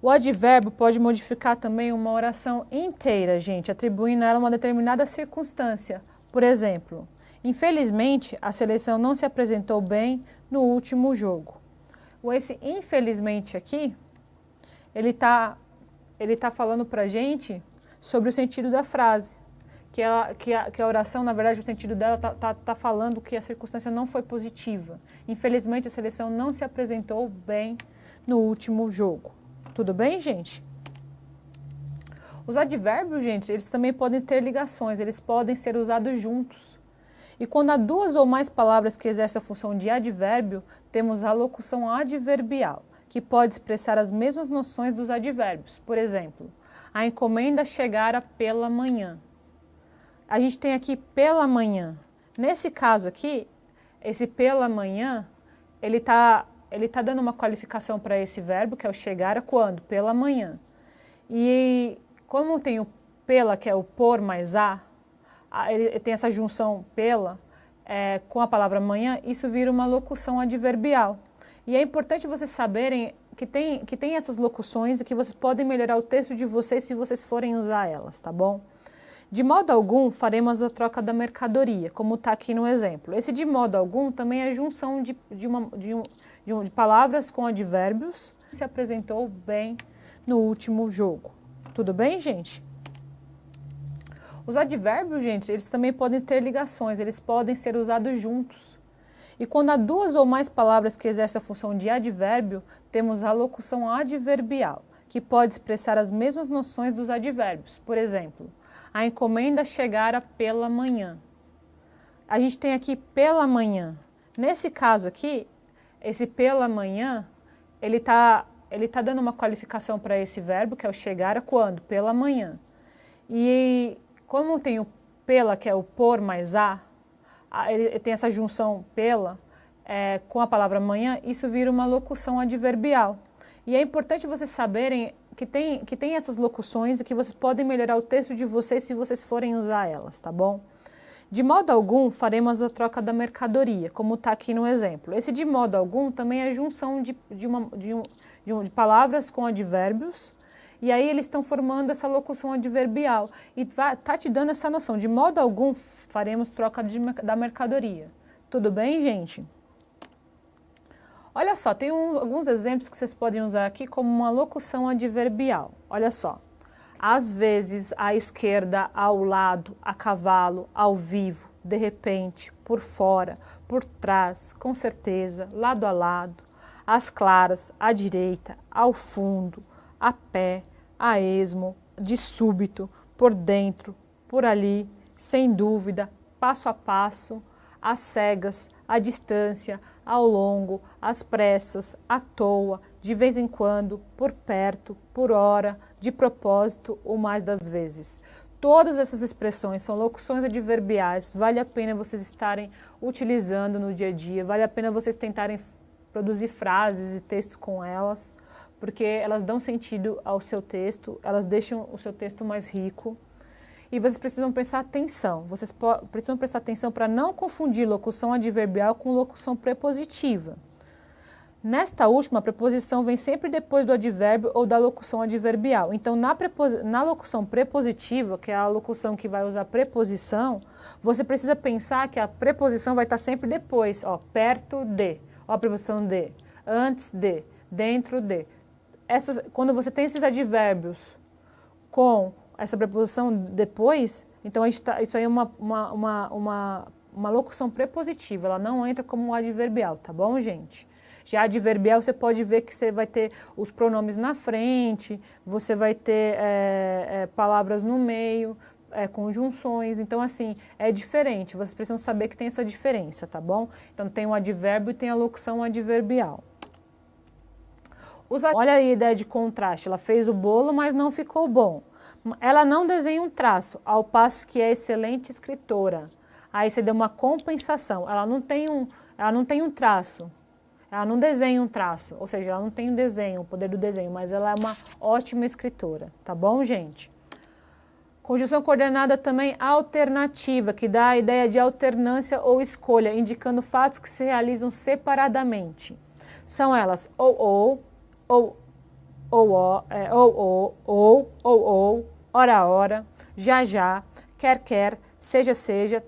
O advérbio pode modificar também uma oração inteira, gente, atribuindo a ela uma determinada circunstância. Por exemplo, infelizmente, a seleção não se apresentou bem no último jogo. Esse infelizmente aqui, ele tá falando pra gente sobre o sentido da frase. Que a oração, na verdade, o sentido dela tá falando que a circunstância não foi positiva. Infelizmente, a seleção não se apresentou bem no último jogo. Tudo bem, gente? Os advérbios, gente, eles também podem ter ligações, eles podem ser usados juntos. E quando há duas ou mais palavras que exercem a função de advérbio, temos a locução adverbial, que pode expressar as mesmas noções dos advérbios. Por exemplo, a encomenda chegara pela manhã. A gente tem aqui pela manhã. Nesse caso aqui, esse pela manhã, ele tá dando uma qualificação para esse verbo, que é o chegara, quando? Pela manhã. E como tem o pela, que é o por mais ele tem essa junção pela com a palavra manhã, isso vira uma locução adverbial. E é importante vocês saberem que tem essas locuções e que vocês podem melhorar o texto de vocês se vocês forem usar elas, tá bom? De modo algum, faremos a troca da mercadoria, como está aqui no exemplo. Esse de modo algum também é junção de palavras com advérbios. Se apresentou bem no último jogo. Tudo bem, gente? Os advérbios, gente, eles também podem ter ligações, eles podem ser usados juntos. E quando há duas ou mais palavras que exercem a função de advérbio, temos a locução adverbial, que pode expressar as mesmas noções dos advérbios. Por exemplo, a encomenda chegara pela manhã. A gente tem aqui pela manhã. Nesse caso aqui, esse pela manhã, ele tá dando uma qualificação para esse verbo, que é o chegara, quando? Pela manhã. E como tem o pela, que é o por mais ele tem essa junção pela com a palavra manhã, isso vira uma locução adverbial. E é importante vocês saberem que tem essas locuções e que vocês podem melhorar o texto de vocês se vocês forem usar elas, tá bom? De modo algum, faremos a troca da mercadoria, como está aqui no exemplo. Esse de modo algum também é junção de palavras com advérbios, e aí eles estão formando essa locução adverbial. E tá te dando essa noção. De modo algum, faremos troca da mercadoria. Tudo bem, gente? Olha só, tem alguns exemplos que vocês podem usar aqui como uma locução adverbial. Olha só. Às vezes, à esquerda, ao lado, a cavalo, ao vivo, de repente, por fora, por trás, com certeza, lado a lado, às claras, à direita, ao fundo, a pé, a esmo, de súbito, por dentro, por ali, sem dúvida, passo a passo, às cegas, à distância, ao longo, às pressas, à toa, de vez em quando, por perto, por hora, de propósito ou mais das vezes. Todas essas expressões são locuções adverbiais, vale a pena vocês estarem utilizando no dia a dia, vale a pena vocês tentarem produzir frases e textos com elas, porque elas dão sentido ao seu texto, elas deixam o seu texto mais rico. E vocês precisam prestar atenção, precisam prestar atenção para não confundir locução adverbial com locução prepositiva. Nesta última, a preposição vem sempre depois do advérbio ou da locução adverbial. Então, na locução prepositiva, que é a locução que vai usar preposição, você precisa pensar que a preposição vai estar sempre depois, ó, perto de, ó, a preposição de, antes de, dentro de. Quando você tem esses advérbios com essa preposição depois, então isso aí é uma locução prepositiva, ela não entra como um adverbial, tá bom, gente? Já adverbial você pode ver que você vai ter os pronomes na frente, você vai ter palavras no meio, conjunções, então assim, é diferente, vocês precisam saber que tem essa diferença, tá bom? Então tem o advérbio e tem a locução adverbial. Olha aí a ideia de contraste, ela fez o bolo, mas não ficou bom. Ela não desenha um traço, ao passo que é excelente escritora. Aí você deu uma compensação, ela não tem um traço, ela não desenha um traço, ou seja, ela não tem um desenho, o poder do desenho, mas ela é uma ótima escritora, tá bom, gente? Conjunção coordenada também alternativa, que dá a ideia de alternância ou escolha, indicando fatos que se realizam separadamente. São elas ou, ora, já, quer, seja,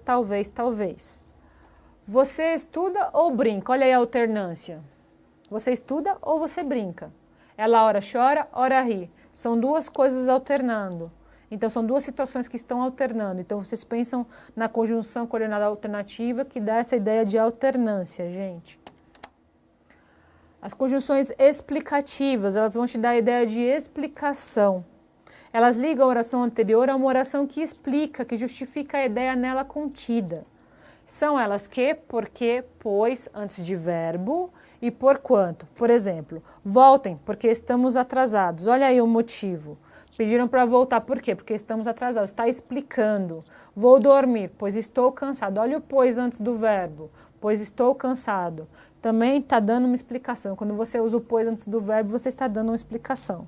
talvez. Você estuda ou brinca? Olha aí a alternância. Você estuda ou você brinca? Ela ora chora, ora ri. São duas coisas alternando. Então, são duas situações que estão alternando. Então, vocês pensam na conjunção coordenada alternativa, que dá essa ideia de alternância, gente. As conjunções explicativas, elas vão te dar a ideia de explicação. Elas ligam a oração anterior a uma oração que explica, que justifica a ideia nela contida. São elas que, porque, pois, antes de verbo, e porquanto. Por exemplo, voltem, porque estamos atrasados. Olha aí o motivo. Pediram para voltar, por quê? Porque estamos atrasados. Está explicando. Vou dormir, pois estou cansado. Olha o pois antes do verbo. Pois estou cansado. Também está dando uma explicação. Quando você usa o pois antes do verbo, você está dando uma explicação.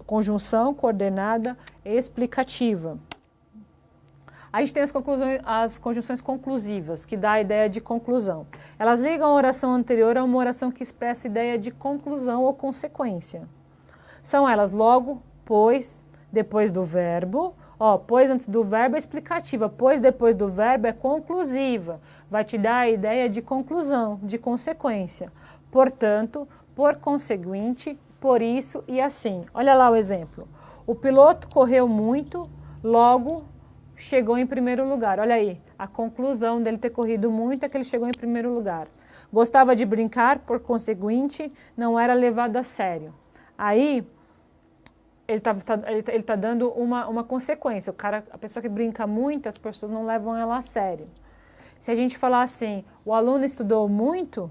Conjunção coordenada explicativa. A gente tem as conjunções conclusivas, que dá a ideia de conclusão. Elas ligam a oração anterior a uma oração que expressa a ideia de conclusão ou consequência. São elas logo, pois, depois do verbo. Ó, pois antes do verbo é explicativa, pois depois do verbo é conclusiva. Vai te dar a ideia de conclusão, de consequência. Portanto, por conseguinte, por isso e assim. Olha lá o exemplo. O piloto correu muito, logo chegou em primeiro lugar. Olha aí, a conclusão dele ter corrido muito é que ele chegou em primeiro lugar. Gostava de brincar, por conseguinte, não era levado a sério. Aí, ele tá dando uma consequência. A pessoa que brinca muito, as pessoas não levam ela a sério. Se a gente falar assim, o aluno estudou muito,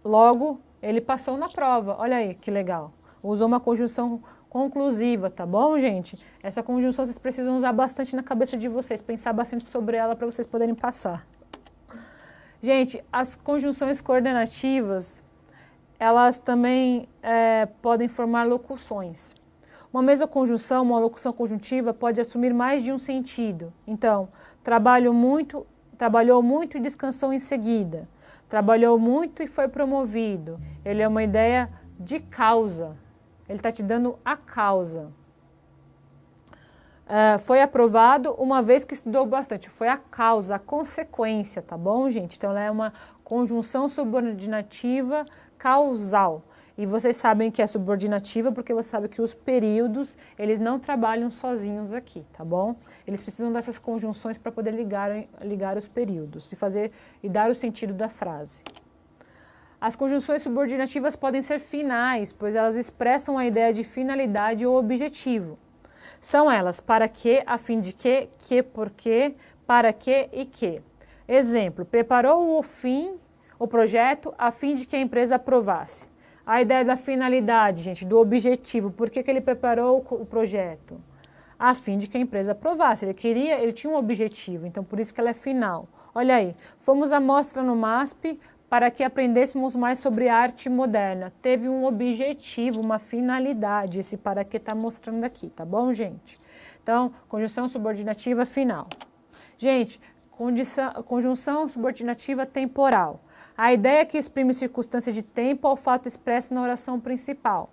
logo ele passou na prova. Olha aí, que legal. Usou uma conjunção conclusiva, tá bom, gente? Essa conjunção vocês precisam usar bastante na cabeça de vocês, pensar bastante sobre ela para vocês poderem passar. Gente, as conjunções coordenativas, elas também podem formar locuções. Uma mesma conjunção, uma locução conjuntiva, pode assumir mais de um sentido. Então, trabalhou muito e descansou em seguida. Trabalhou muito e foi promovido. Ele é uma ideia de causa. Ele está te dando a causa. Foi aprovado uma vez que estudou bastante. Foi a causa, a consequência, tá bom, gente? Então, ela é uma conjunção subordinativa causal. E vocês sabem que é subordinativa porque você sabe que os períodos, eles não trabalham sozinhos aqui, tá bom? Eles precisam dessas conjunções para poder ligar os períodos e dar o sentido da frase. As conjunções subordinativas podem ser finais, pois elas expressam a ideia de finalidade ou objetivo. São elas para que, a fim de que, porque, para que e que. Exemplo, preparou o projeto a fim de que a empresa aprovasse. A ideia da finalidade, gente, do objetivo. Por que ele preparou o projeto? A fim de que a empresa aprovasse. Ele tinha um objetivo, então por isso que ela é final. Olha aí, fomos à mostra no MASP para que aprendêssemos mais sobre arte moderna. Teve um objetivo, uma finalidade, esse para que está mostrando aqui, tá bom, gente? Então, conjunção subordinativa final. Gente, conjunção subordinativa temporal. A ideia que exprime circunstância de tempo ao fato expresso na oração principal.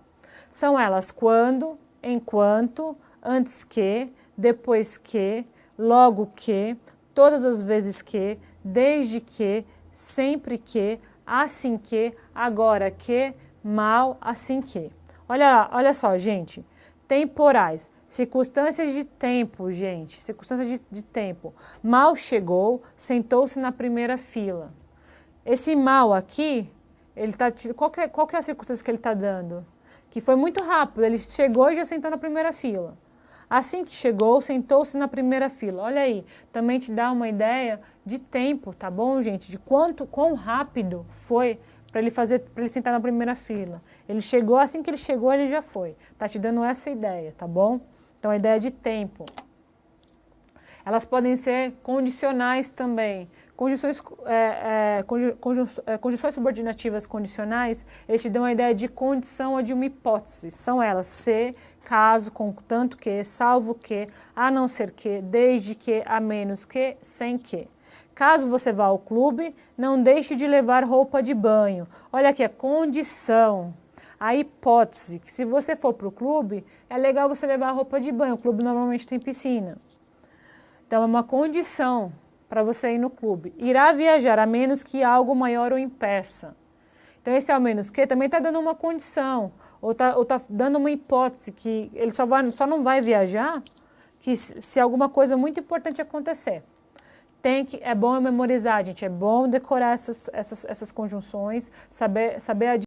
São elas quando, enquanto, antes que, depois que, logo que, todas as vezes que, desde que, sempre que, assim que, agora que, mal, assim que. Olha só, gente. Temporais. Circunstâncias de tempo, gente. Circunstâncias de tempo. Mal chegou, sentou-se na primeira fila. Esse mal aqui, qual que é a circunstância que ele está dando? Que foi muito rápido, ele chegou e já sentou na primeira fila. Assim que chegou, sentou-se na primeira fila. Olha aí, também te dá uma ideia de tempo, tá bom, gente? De quão rápido foi para ele sentar na primeira fila. Ele chegou, assim que ele chegou, ele já foi. Tá te dando essa ideia, tá bom? Então, a ideia de tempo. Elas podem ser condicionais também. Conjunções subordinativas condicionais, eles te dão a ideia de condição ou de uma hipótese. São elas se, caso, contanto que, salvo que, a não ser que, desde que, a menos que, sem que. Caso você vá ao clube, não deixe de levar roupa de banho. Olha aqui, a condição. A hipótese, que se você for para o clube, é legal você levar roupa de banho. O clube normalmente tem piscina. Então, é uma condição para você ir no clube. Irá viajar, a menos que algo maior o impeça. Então, esse ao menos que também está dando uma condição. Ou tá dando uma hipótese que ele só não vai viajar que se alguma coisa muito importante acontecer. É bom memorizar, gente. É bom decorar essas conjunções, saber a